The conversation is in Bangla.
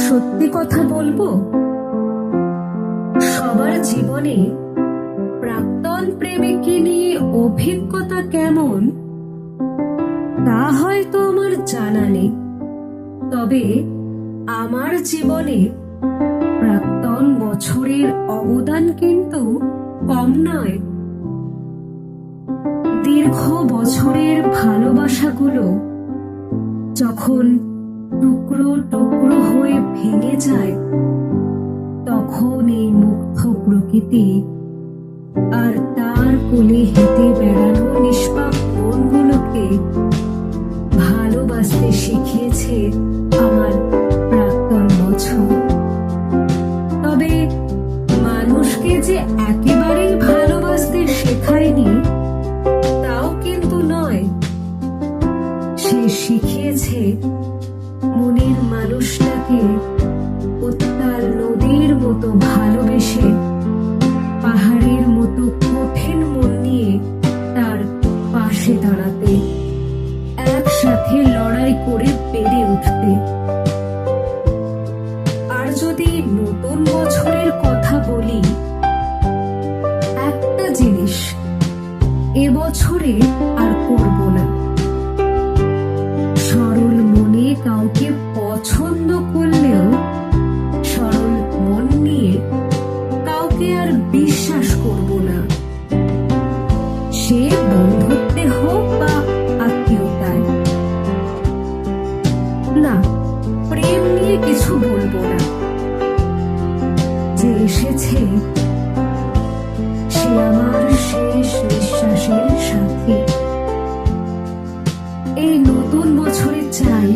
সত্যি কথা বলবো, সবার জীবনে প্রাক্তন প্রেমিককে নিয়ে অভিজ্ঞতা কেমন তা হয়তো আমার জানা নেই। তবে আমার জীবনে প্রাক্তন বছরের অবদান কিন্তু কম নয়। দীর্ঘ বছরের ভালোবাসাগুলো যখন টুকরো টুকরো হয়ে ভেঙে যায়, তখন এই মুগ্ধ প্রকৃতি আর তার কোলে হেঁটে বেড়ানো নিষ্পাপ মনগুলোকে ভালোবাসতে শিখিয়েছে আমার প্রাক্তন বছর। তবে মানুষকে যে একেবারেই ভালোবাসতে শেখায়নি তাও কিন্তু নয়, সে শিখিয়েছে মনের মানুষটাকে উত্তাল নদীর মতো ভালোবেসে পাহাড়ের মতো কঠিন মন নিয়ে তার পাশে দাঁড়াতে, একসাথে লড়াই করে পেরে উঠতে। আর যদি নতুন বছরের কথা বলি, একটা জিনিস এবছরে আর করব না, সরল মনে কাউকে পছন্দ করলেও সরল মন নিয়ে কাউকে আর বিশ্বাস করব না, সে বন্ধুত্বে হোক বা আত্মীয়তায়। না, প্রেম নিয়ে কিছু বলবো না। যে এসেছে সে আমার শেষ নিঃশ্বাসের সাথী। এই নতুন বছরে চাই